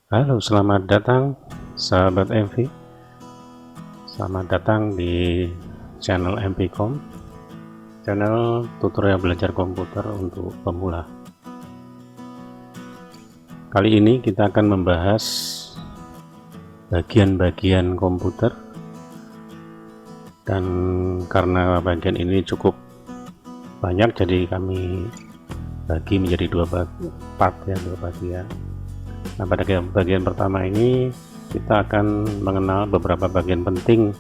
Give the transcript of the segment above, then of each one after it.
Halo, selamat datang sahabat MV. Selamat datang di channel MVcom, channel tutorial belajar komputer untuk pemula. Kali ini kita akan membahas bagian-bagian komputer, dan karena bagian ini cukup banyak, jadi kami bagi menjadi dua bagian. Nah, pada bagian pertama ini kita akan mengenal beberapa bagian penting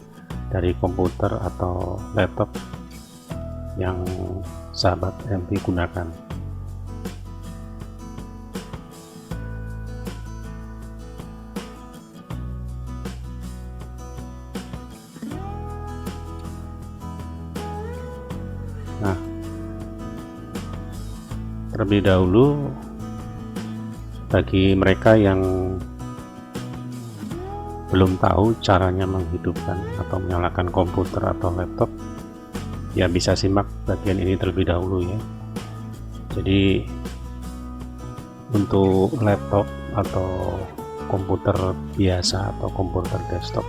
dari komputer atau laptop yang sahabat MV gunakan. Nah, terlebih dahulu bagi mereka yang belum tahu caranya menghidupkan atau menyalakan komputer atau laptop, ya bisa simak bagian ini terlebih dahulu ya. Jadi untuk laptop atau komputer biasa atau komputer desktop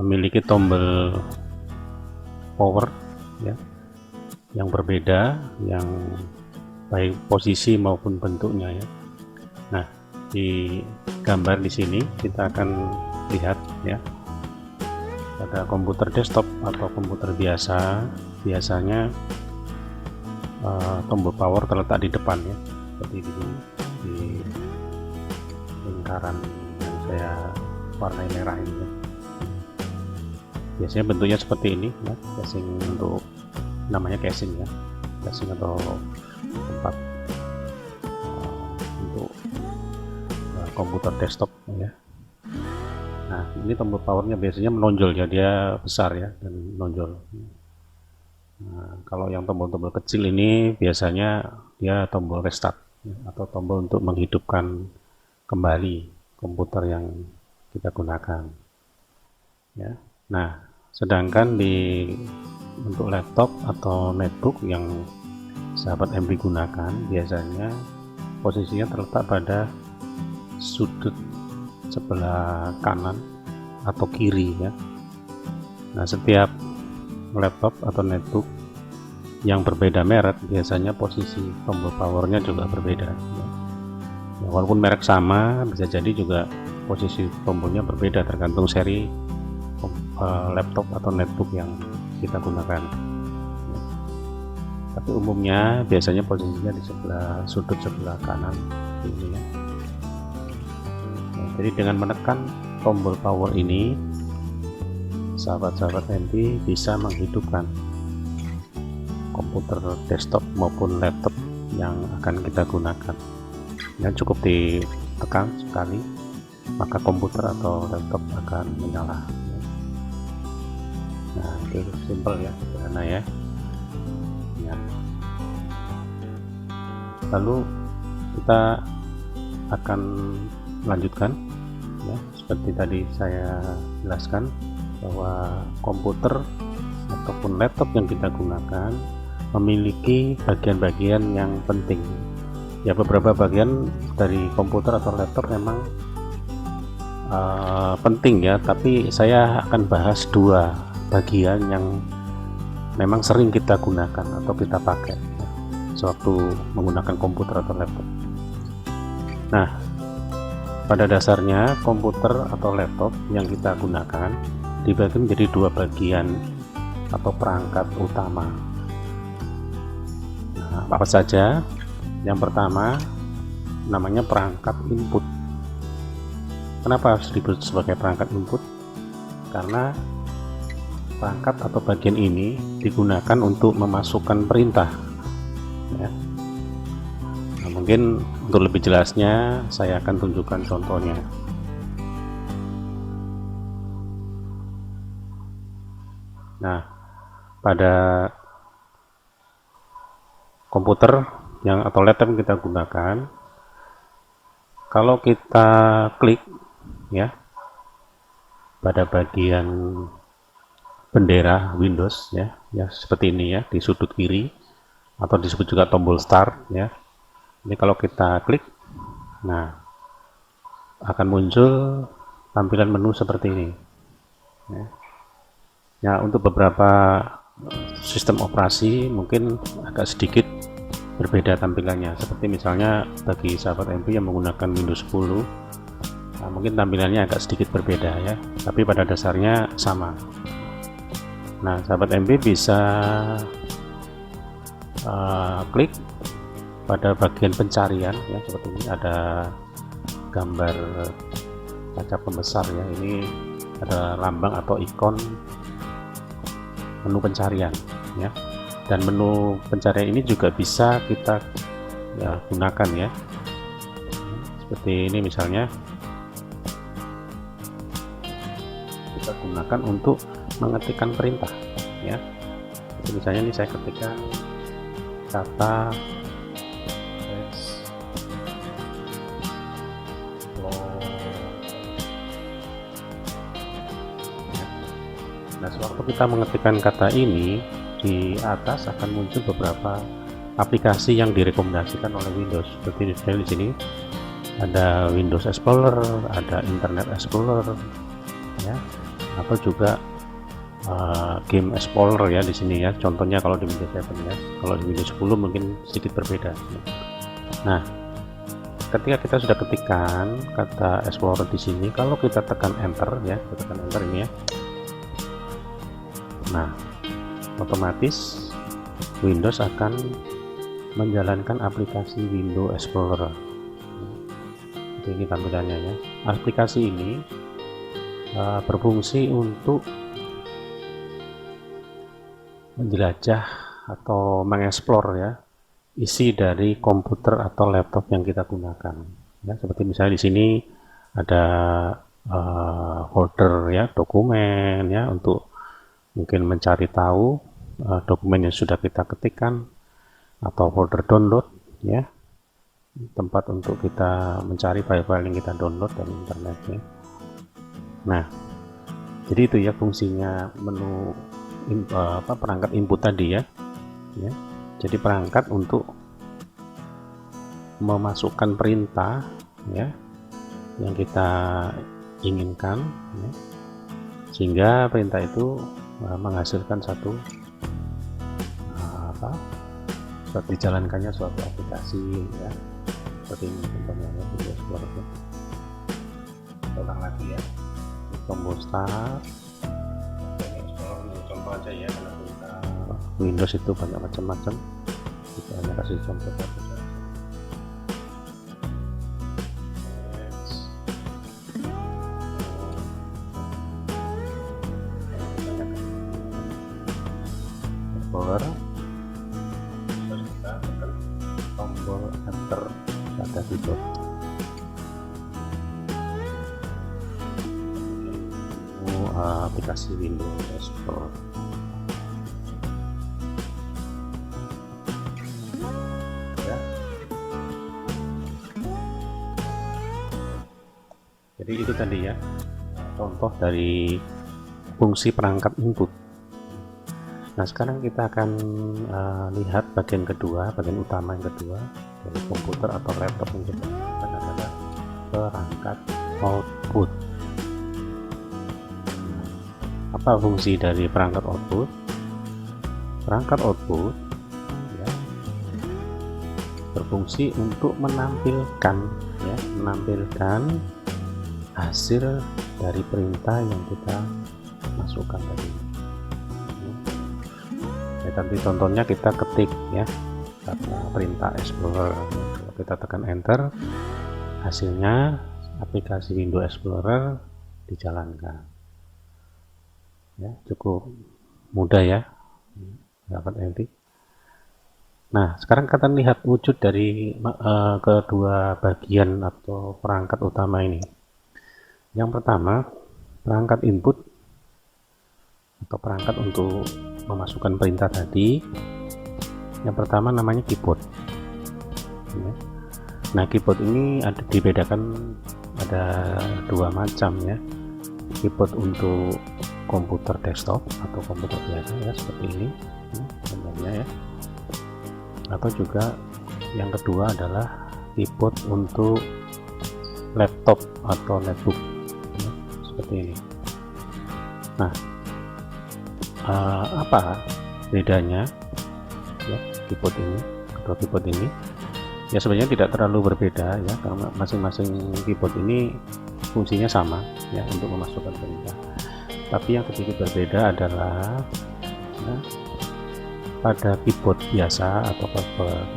memiliki tombol power ya yang berbeda, yang baik posisi maupun bentuknya ya. Nah, di gambar di sini kita akan lihat ya, pada komputer desktop atau komputer biasa biasanya tombol power terletak di depan ya, seperti di sini, di lingkaran yang saya warnai merah ini ya. Biasanya bentuknya seperti ini ya, casing, untuk namanya casing ya, casing atau tempat untuk komputer desktop ya. Nah, ini tombol powernya biasanya menonjol ya, dia besar ya dan menonjol. Nah, kalau yang tombol-tombol kecil ini biasanya dia tombol restart ya, atau tombol untuk menghidupkan kembali komputer yang kita gunakan ya. Nah, sedangkan untuk laptop atau netbook yang sahabat MV gunakan, biasanya posisinya terletak pada sudut sebelah kanan atau kiri ya. Nah, setiap laptop atau netbook yang berbeda merek, biasanya posisi tombol powernya juga berbeda ya. Walaupun merek sama, bisa jadi juga posisi tombolnya berbeda tergantung seri laptop atau netbook yang kita gunakan ya. Tapi umumnya biasanya posisinya di sebelah sudut sebelah kanan ini ya. Nah, jadi dengan menekan tombol power ini, sahabat-sahabat MV bisa menghidupkan komputer desktop maupun laptop yang akan kita gunakan. Dan cukup ditekan sekali, maka komputer atau laptop akan menyala. Nah, itu simple ya, sederhana ya. Lalu kita akan lanjutkan ya, seperti tadi saya jelaskan bahwa komputer ataupun laptop yang kita gunakan memiliki bagian-bagian yang penting ya. Beberapa bagian dari komputer atau laptop memang penting ya, tapi saya akan bahas dua bagian yang memang sering kita gunakan atau kita pakai ya, sewaktu menggunakan komputer atau laptop. Nah, pada dasarnya komputer atau laptop yang kita gunakan dibagi menjadi dua bagian atau perangkat utama. Nah, apa saja? Yang pertama namanya perangkat input. Kenapa harus disebut sebagai perangkat input? Karena perangkat atau bagian ini digunakan untuk memasukkan perintah ya. Nah, mungkin untuk lebih jelasnya saya akan tunjukkan contohnya. Nah, pada komputer yang atau laptop yang kita gunakan, kalau kita klik ya pada bagian bendera Windows ya, seperti ini ya, di sudut kiri atau disebut juga tombol start ya. Ini kalau kita klik, nah akan muncul tampilan menu seperti ini ya. Ya, untuk beberapa sistem operasi mungkin agak sedikit berbeda tampilannya, seperti misalnya bagi sahabat MP yang menggunakan Windows 10, nah, mungkin tampilannya agak sedikit berbeda ya, tapi pada dasarnya sama. Nah, sahabat MP bisa klik pada bagian pencarian ya, seperti ini ada gambar kaca pembesar ya, ini ada lambang atau ikon menu pencarian ya, dan menu pencarian ini juga bisa kita ya, gunakan ya, seperti ini misalnya kita gunakan untuk mengetikkan perintah ya. Jadi misalnya ini saya ketikkan kata Nah, sewaktu kita mengetikkan kata ini, di atas akan muncul beberapa aplikasi yang direkomendasikan oleh Windows. Seperti di sini ada Windows Explorer, ada Internet Explorer, ya, atau juga Game Explorer ya di sini ya. Contohnya kalau di Windows 7 ya. Kalau di Windows 10 mungkin sedikit berbeda. Nah, ketika kita sudah ketikkan kata Explorer di sini, kalau kita tekan Enter ya, kita tekan Enter ini ya. Nah, otomatis Windows akan menjalankan aplikasi Windows Explorer. Ini tampilannya ya. Aplikasi ini berfungsi untuk menjelajah atau mengeksplor ya isi dari komputer atau laptop yang kita gunakan. Ya, seperti misalnya di sini ada folder ya, dokumen ya, untuk mungkin mencari tahu dokumen yang sudah kita ketikkan, atau folder download ya, tempat untuk kita mencari file-file yang kita download dari internet ya. Nah, jadi itu ya fungsinya menu perangkat input tadi ya. Jadi perangkat untuk memasukkan perintah ya yang kita inginkan ya, sehingga perintah itu menghasilkan suatu dijalankannya suatu aplikasi ya, seperti ini contohnya ya, Windows Explorer ya. Ulang lagi ya, tombol start. Ini contoh aja ya, karena kita Windows itu banyak macam-macam, kita hanya kasih contoh satu saja. Explorer, terus kita tekan tombol Enter pada keyboard. Aplikasi Windows Explorer. Ya. Jadi itu tadi ya contoh dari fungsi perangkat input. Nah, sekarang kita akan lihat bagian kedua, bagian utama yang kedua dari komputer atau laptop yang kita gunakan adalah perangkat output. Apa fungsi dari perangkat output? Perangkat output ya, berfungsi untuk menampilkan hasil dari perintah yang kita masukkan tadi. Ya, tadi contohnya kita ketik ya kata perintah Explorer. Kalau kita tekan Enter, hasilnya aplikasi Windows Explorer dijalankan. Ya, cukup mudah ya, sahabat MP. Nah, sekarang kita lihat wujud dari kedua bagian atau perangkat utama ini. Yang pertama, perangkat input atau perangkat untuk memasukkan perintah tadi. Yang pertama namanya keyboard ya. Nah, keyboard ini dibedakan ada dua macam ya. Keyboard untuk komputer desktop atau komputer biasa ya, seperti ini contohnya ya. Atau juga yang kedua adalah keyboard untuk laptop atau netbook ya, seperti ini. Nah, apa bedanya ya keyboard ini, kedua keyboard ini? Ya sebenarnya tidak terlalu berbeda ya, karena masing-masing keyboard ini fungsinya sama ya untuk memasukkan perintah. Tapi yang sedikit berbeda adalah ya, pada keyboard biasa atau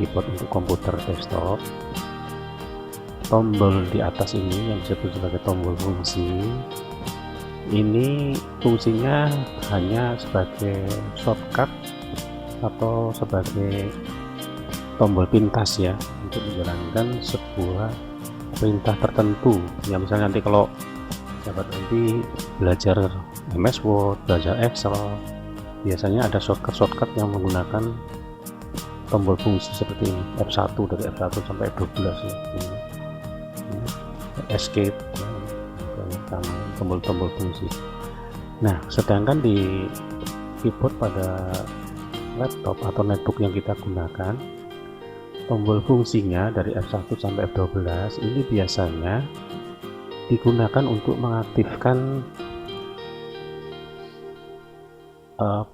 keyboard untuk komputer desktop, tombol di atas ini yang disebut sebagai tombol fungsi ini fungsinya hanya sebagai shortcut atau sebagai tombol pintas ya untuk menjalankan sebuah perintah tertentu ya. Misalnya nanti kalau sahabat nanti belajar MS Word, belajar Excel, biasanya ada shortcut yang menggunakan tombol fungsi seperti ini, F1 dari F1 sampai F12 ya. Escape ya, tombol-tombol fungsi. Nah, sedangkan di keyboard pada laptop atau netbook yang kita gunakan, tombol fungsinya dari F1 sampai F12 ini biasanya digunakan untuk mengaktifkan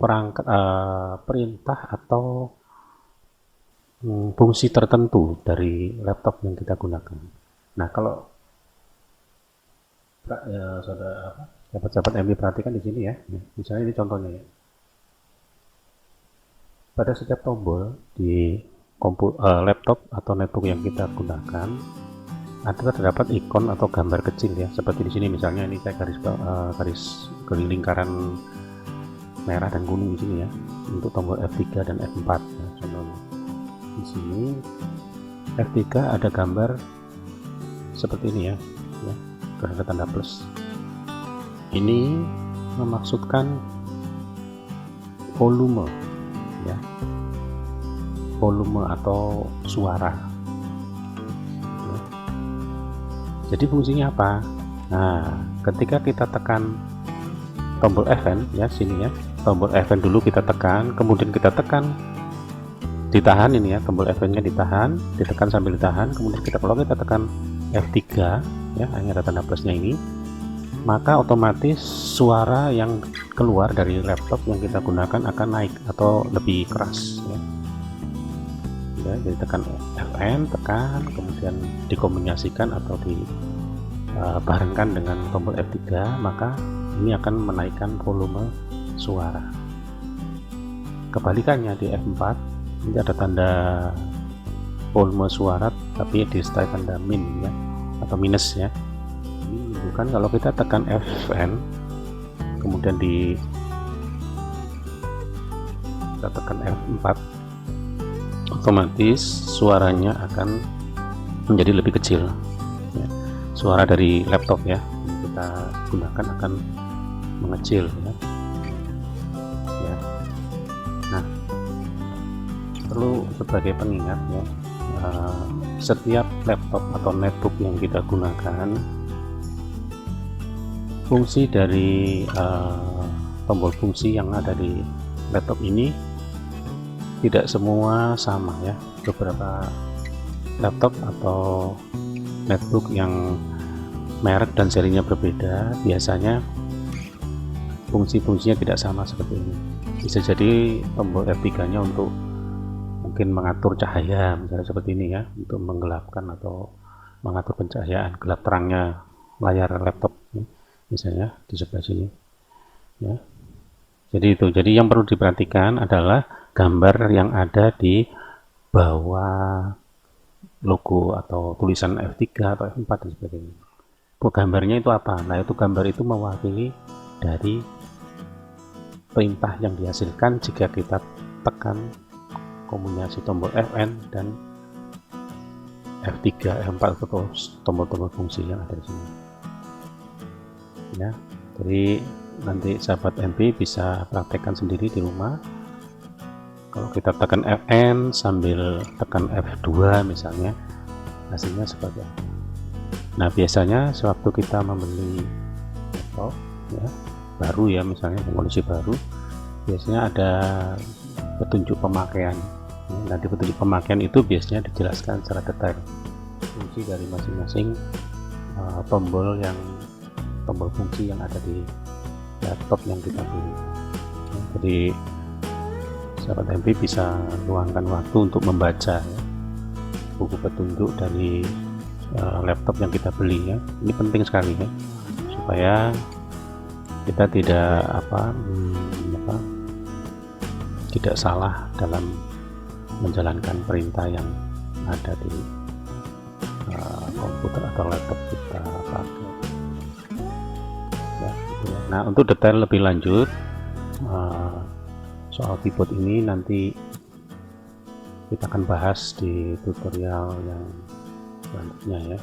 perangkat perintah atau fungsi tertentu dari laptop yang kita gunakan. Nah, kalau sahabat-sahabat MB perhatikan di sini ya, misalnya ini contohnya ya. Pada setiap tombol di laptop atau netbook yang kita gunakan ada terdapat ikon atau gambar kecil ya, seperti di sini misalnya ini saya garis lingkaran merah dan kuning di sini ya untuk tombol F3 dan F4 ya, contohnya di sini F3 ada gambar seperti ini ya, ada tanda plus. Ini memaksudkan volume ya, volume atau suara ya. Jadi fungsinya apa? Nah, ketika kita tekan tombol Fn ya, sini ya, tombol Fn dulu kita tekan, kemudian kita tekan, ditahan ini ya, tombol Fn nya ditahan, ditekan sambil ditahan, kemudian kalau kita tekan F3 ya, hanya ada tanda plusnya ini, maka otomatis suara yang keluar dari laptop yang kita gunakan akan naik atau lebih keras ya. Ya, jadi tekan Fn, tekan, kemudian dikombinasikan atau dibarengkan dengan tombol F3, maka ini akan menaikkan volume suara. Kebalikannya di F4 ini ada tanda volume suara tapi disertai tanda min ya, atau minus ya. Ini menunjukkan kalau kita tekan Fn kemudian kita tekan F4, otomatis suaranya akan menjadi lebih kecil ya. Suara dari laptop ya yang kita gunakan akan mengecil ya. Nah, perlu sebagai pengingat ya, setiap laptop atau netbook yang kita gunakan, fungsi dari tombol fungsi yang ada di laptop ini tidak semua sama ya. Beberapa laptop atau netbook yang merek dan serinya berbeda, biasanya fungsi-fungsinya tidak sama seperti ini. Bisa jadi tombol F3 nya untuk mungkin mengatur cahaya misalnya seperti ini ya, untuk menggelapkan atau mengatur pencahayaan gelap terangnya layar laptop ya, misalnya di sebelah sini ya. Jadi yang perlu diperhatikan adalah gambar yang ada di bawah logo atau tulisan F3 atau F4 dan sebagainya. Gambarnya itu apa? Nah, itu gambar itu mewakili dari perintah yang dihasilkan jika kita tekan kombinasi tombol Fn dan F3, F4 atau tombol-tombol fungsi yang ada di sini. Ya, jadi nanti sahabat MP bisa praktekkan sendiri di rumah. Kalau kita tekan Fn sambil tekan F2 misalnya, hasilnya seperti apa. Nah, biasanya sewaktu kita membeli laptop ya, baru ya, misalnya kondisi baru, biasanya ada petunjuk pemakaian. Nah, di petunjuk pemakaian itu biasanya dijelaskan secara detail fungsi dari masing-masing tombol fungsi yang ada di laptop yang kita beli. Jadi sahabat MP bisa luangkan waktu untuk membaca ya, buku petunjuk dari laptop yang kita beli ya. Ini penting sekali ya, supaya kita tidak salah dalam menjalankan perintah yang ada di komputer atau laptop kita pakai ya, gitu ya. Nah, untuk detail lebih lanjut soal keyboard ini nanti kita akan bahas di tutorial yang selanjutnya ya.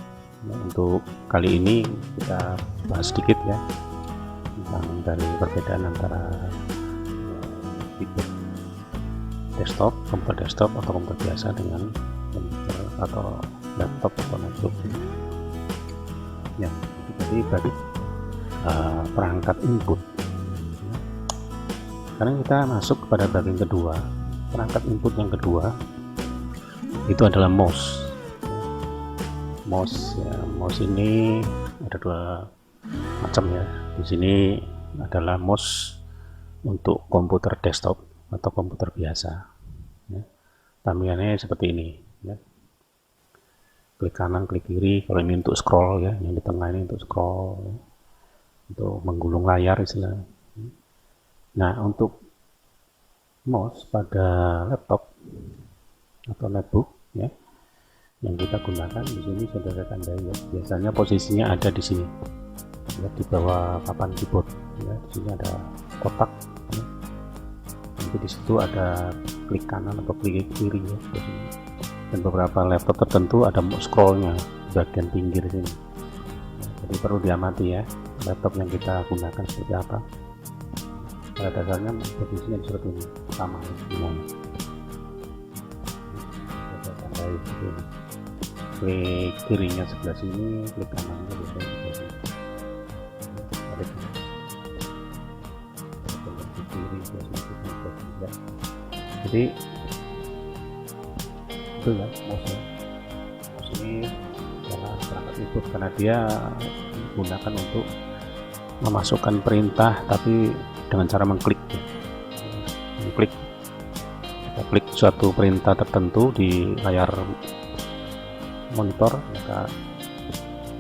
Nah, untuk kali ini kita bahas sedikit ya tentang dari perbedaan antara keyboard desktop, komputer desktop atau komputer biasa dengan komputer atau laptop atau notebook yang jadi bagi perangkat input. Sekarang kita masuk kepada bagian kedua. Perangkat input yang kedua itu adalah mouse. Mouse ini ada dua macam ya. Di sini adalah mouse untuk komputer desktop atau komputer biasa ya. Tampilannya seperti ini ya. Klik kanan, klik kiri kalau ini untuk scroll ya, yang di tengah ini untuk scroll ya. Untuk menggulung layar istilahnya. Nah, untuk mouse pada laptop atau notebook ya yang kita gunakan di sini sudah saya tandai ya. Biasanya posisinya ada di sini ya, di bawah papan keyboard ya. Di sini ada kotak ya. Nanti di situ ada klik kanan atau klik kiri ya. Dan beberapa laptop tertentu ada scrollnya bagian pinggir sini. Jadi perlu diamati ya laptop yang kita gunakan seperti apa. Pada dasarnya posisinya seperti ini, sama semuanya. Klik kirinya sebelah sini, klik kanannya biasanya sebelah sini. Jadi itu ya mouse-nya. Mouse ini adalah perangkat input karena dia digunakan untuk memasukkan perintah tapi dengan cara mengklik ya. Kita klik suatu perintah tertentu di layar monitor, maka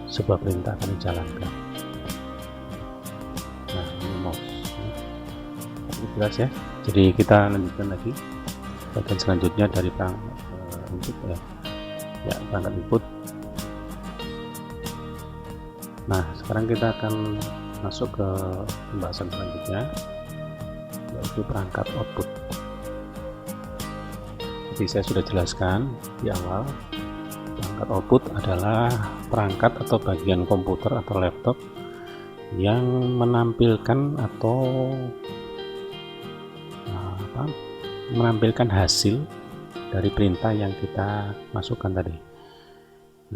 sebuah perintah akan dijalankan. Nah, ini mouse ini jelas ya. Jadi kita lanjutkan lagi bagian selanjutnya dari perangkat input ya, perangkat input. Nah, sekarang kita akan masuk ke pembahasan selanjutnya, yaitu perangkat output. Jadi saya sudah jelaskan di awal, perangkat output adalah perangkat atau bagian komputer atau laptop yang menampilkan atau menampilkan hasil dari perintah yang kita masukkan tadi.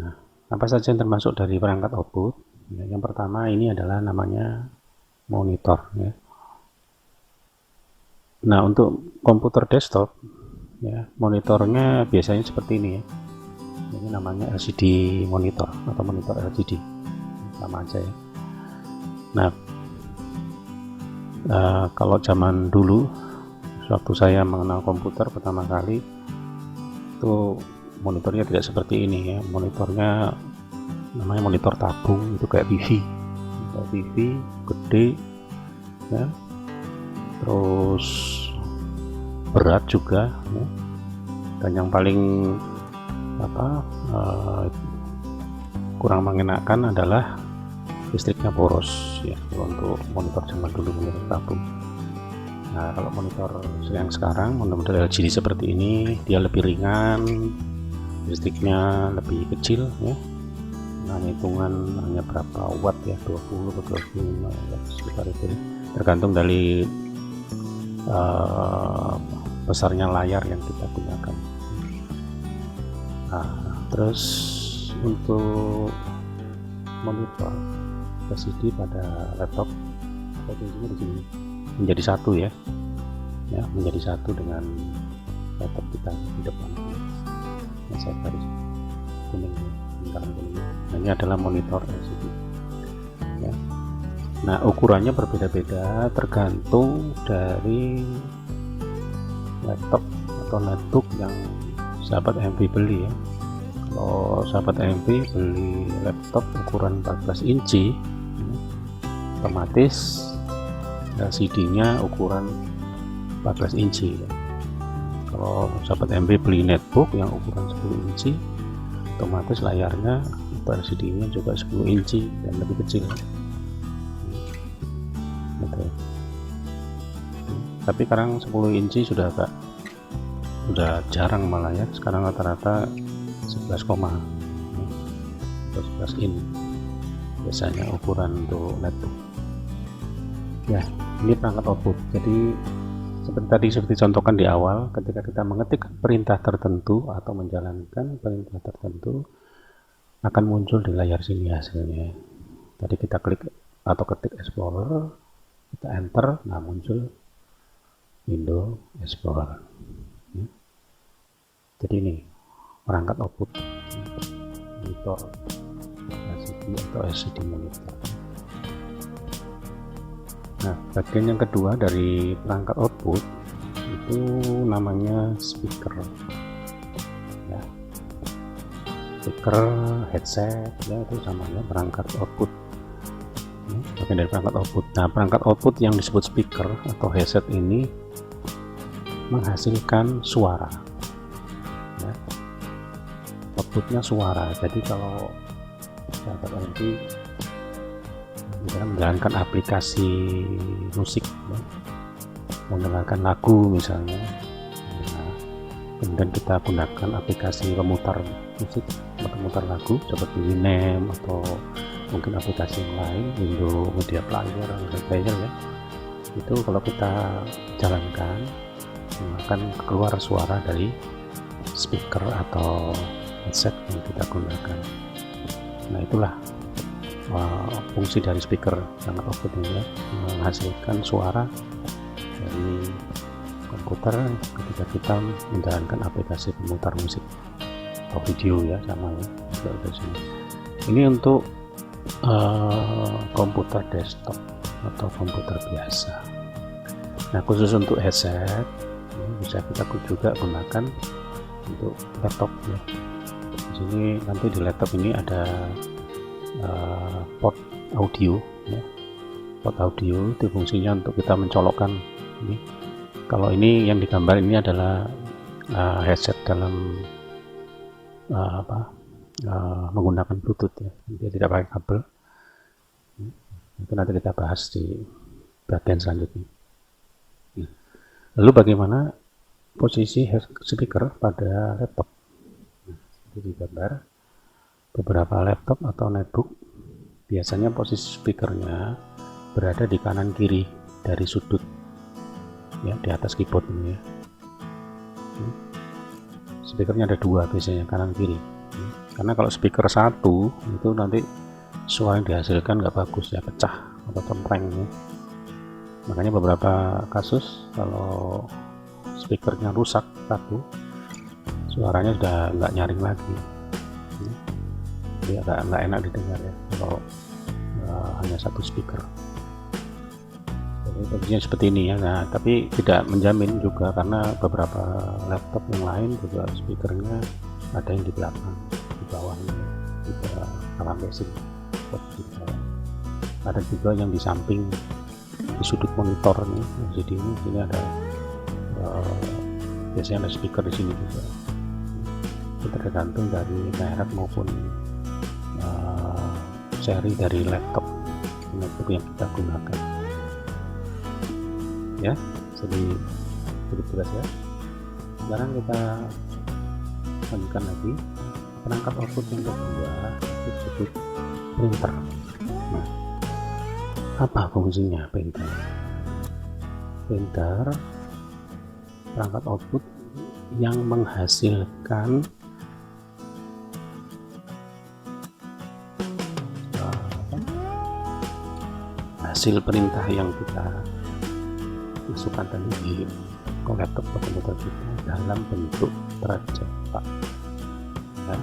Nah, apa saja yang termasuk dari perangkat output? Ya, yang pertama ini adalah namanya monitor ya. Nah, untuk komputer desktop ya, monitornya biasanya seperti ini ya. Ini namanya LCD monitor atau monitor LCD, sama aja ya. Nah, kalau zaman dulu waktu saya mengenal komputer pertama kali itu monitornya tidak seperti ini ya. Monitornya namanya monitor tabung, itu kayak TV gede ya, terus berat juga ya. Dan yang paling kurang mengenakan adalah listriknya boros ya, untuk monitor zaman dulu, monitor tabung. Nah, kalau monitor yang sekarang, monitor LCD seperti ini, dia lebih ringan, listriknya lebih kecil ya. Nah, hitungan hanya berapa watt ya, 20 atau 25 watt sekitar itu, tergantung dari besarnya layar yang kita gunakan. Nah, terus untuk monitor LCD pada laptop, posisinya di sini menjadi satu ya, menjadi satu dengan laptop kita di depan. Nah, saya garis kuning Nah, ini adalah monitor LCD ya. Nah, ukurannya berbeda-beda tergantung dari laptop atau netbook yang sahabat MV beli ya. Kalau sahabat MV beli laptop ukuran 14 inci, otomatis LCD-nya ukuran 14 inci ya. Kalau sahabat MV beli netbook yang ukuran 10 inci, otomatis layarnya atau LCD-nya juga 10 inci dan lebih kecil. Gitu. Tapi sekarang 10 inci sudah jarang malah ya. Sekarang rata-rata 11, 11 in biasanya ukuran untuk netbook. Ya, ini perangkat output. Jadi seperti contohkan di awal, ketika kita mengetik perintah tertentu atau menjalankan perintah tertentu, akan muncul di layar sini hasilnya. Tadi kita klik atau ketik Explorer, kita enter, nah muncul window Explorer. Ya. Jadi ini perangkat output monitor LCD atau LCD monitor. Nah, bagian yang kedua dari perangkat output itu namanya speaker ya. Speaker, headset ya, itu samanya perangkat output ya, bagian dari perangkat output. Nah, perangkat output yang disebut speaker atau headset ini menghasilkan suara ya. Outputnya suara. Jadi kalau sahabat nanti menjalankan aplikasi musik ya, mendengarkan lagu misalnya, nah, kemudian kita gunakan aplikasi pemutar musik, pemutar lagu seperti Winamp atau mungkin aplikasi yang lain, Windows Media Player ya, itu kalau kita jalankan akan keluar suara dari speaker atau headset yang kita gunakan. Nah, itulah fungsi dari speaker sangat output ini ya, menghasilkan suara dari komputer ketika kita menjalankan aplikasi pemutar musik atau video ya, sama ya. Ini untuk komputer desktop atau komputer biasa. Nah, khusus untuk headset ini bisa kita juga gunakan untuk laptop ya. Di sini nanti di laptop ini ada port audio ya. Port audio itu fungsinya untuk kita mencolokkan ini. Kalau ini yang digambar ini adalah headset dalam menggunakan Bluetooth ya, dia tidak pakai kabel. Itu nanti kita bahas di bagian selanjutnya. Lalu bagaimana posisi speaker pada laptop? Ini digambar. Beberapa laptop atau netbook biasanya posisi speakernya berada di kanan kiri dari sudut ya, di atas keyboard ini ya. Speakernya ada dua biasanya, kanan kiri. Karena kalau speaker satu itu nanti suara yang dihasilkan nggak bagus ya, pecah atau cempreng ya. Makanya beberapa kasus kalau speakernya rusak satu, suaranya sudah nggak nyaring lagi. Jadi agak nggak enak didengar ya kalau hanya satu speaker. Jadi posisinya seperti ini ya. Nah, tapi tidak menjamin juga, karena beberapa laptop yang lain juga speakernya ada yang di belakang, di bawahnya, juga alam basic. Ada juga yang di samping, di sudut monitor nih. Jadi ini ada biasanya ada speaker di sini juga. Itu tergantung dari merek maupun seri dari laptop yang kita gunakan ya. Jadi cukup jelas ya. Sekarang kita lanjutkan lagi perangkat output yang kedua, disebut printer. Nah, apa fungsinya printer? Printer perangkat output yang menghasilkan hasil perintah yang kita masukkan tadi di laptop atau komputer kita dalam bentuk tercetak. Dan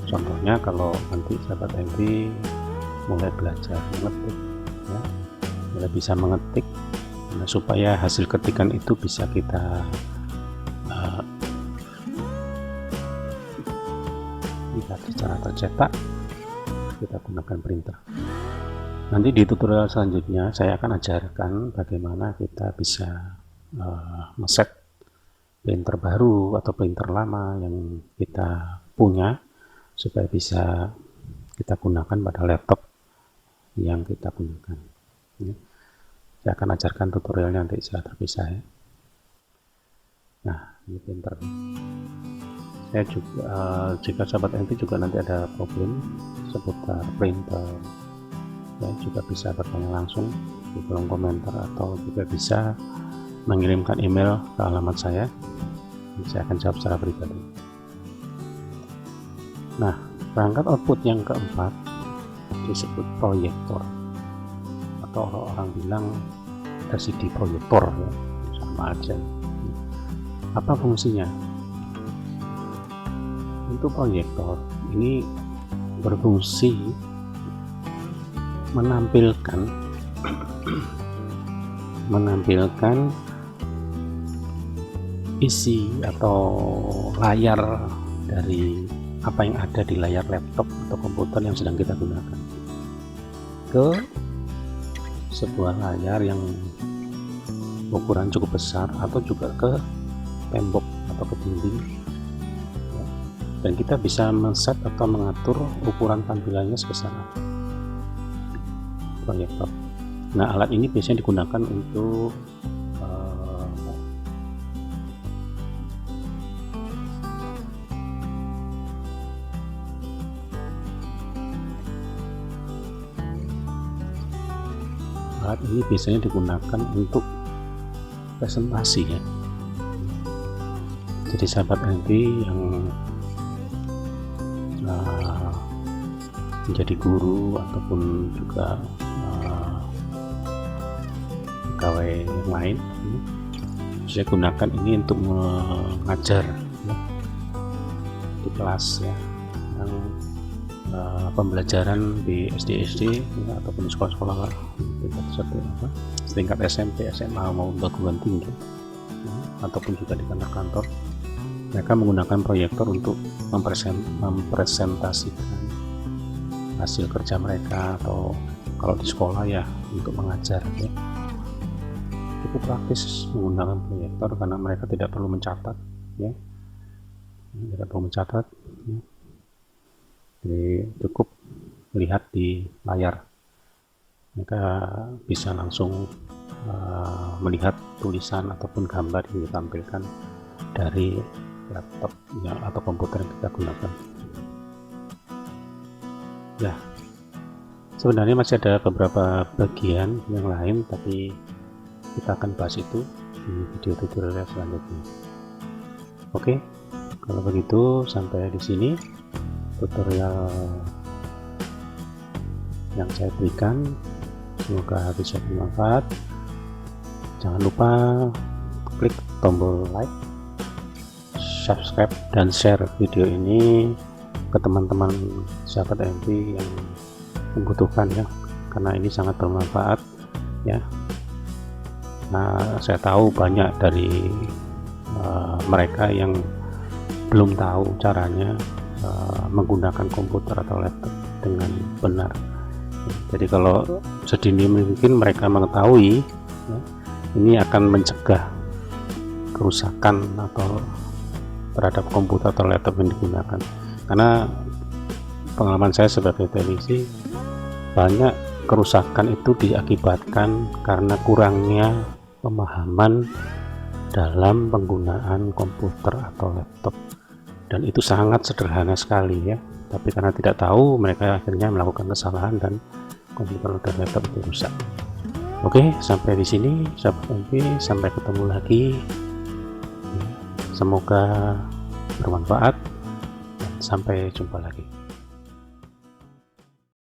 Contohnya kalau nanti sahabat MV mulai belajar mengetik ya, mulai bisa mengetik, nah, supaya hasil ketikan itu bisa kita lihat secara tercetak, kita gunakan printer. Nanti di tutorial selanjutnya saya akan ajarkan bagaimana kita bisa meset printer baru atau printer lama yang kita punya supaya bisa kita gunakan pada laptop yang kita gunakan. Saya akan ajarkan tutorialnya nanti secara terpisah ya. Nah, ini printer. Saya juga jika sahabat MV juga nanti ada problem seputar printer, ya juga bisa bertanya langsung di kolom komentar atau juga bisa mengirimkan email ke alamat saya. Saya akan jawab secara pribadi. Nah, perangkat output yang keempat disebut proyektor, atau orang-orang bilang LCD proyektor ya, sama aja. Apa fungsinya? Untuk proyektor ini berfungsi menampilkan isi atau layar dari apa yang ada di layar laptop atau komputer yang sedang kita gunakan ke sebuah layar yang ukuran cukup besar atau juga ke tembok atau ke dinding ya. Dan kita bisa men-set atau mengatur ukuran tampilannya sebesar apa proyektor. Nah, alat ini biasanya digunakan untuk presentasi ya. Jadi sahabat MV yang menjadi guru ataupun juga pegawai yang lain, saya gunakan ini untuk mengajar ya, di kelas ya, yang pembelajaran di SD ya, ataupun sekolah-sekolah setingkat SMP, SMA maupun perguruan tinggi ya, ataupun juga di kantor-kantor. Mereka menggunakan proyektor untuk mempresentasikan hasil kerja mereka, atau kalau di sekolah ya untuk mengajar ya. Cukup praktis menggunakan proyektor karena mereka tidak perlu mencatat ya, tidak perlu mencatat ya. Jadi cukup lihat di layar, mereka bisa langsung melihat tulisan ataupun gambar yang ditampilkan dari laptop ya, atau komputer yang kita gunakan ya. Sebenarnya masih ada beberapa bagian yang lain, tapi kita akan bahas itu di video tutorial selanjutnya. Oke, kalau begitu sampai di sini tutorial yang saya berikan, semoga bisa bermanfaat. Jangan lupa klik tombol like, subscribe, dan share video ini ke teman-teman sahabat MV yang membutuhkan ya, karena ini sangat bermanfaat ya. Nah, saya tahu banyak dari mereka yang belum tahu caranya menggunakan komputer atau laptop dengan benar. Jadi kalau sedini mungkin mereka mengetahui ya, ini akan mencegah kerusakan atau terhadap komputer atau laptop yang digunakan. Karena pengalaman saya sebagai teknisi, banyak kerusakan itu diakibatkan karena kurangnya pemahaman dalam penggunaan komputer atau laptop, dan itu sangat sederhana sekali ya, tapi karena tidak tahu mereka akhirnya melakukan kesalahan dan komputer dan laptop itu rusak. Oke, sampai di sini sahabat MV, sampai ketemu lagi, semoga bermanfaat, sampai jumpa lagi.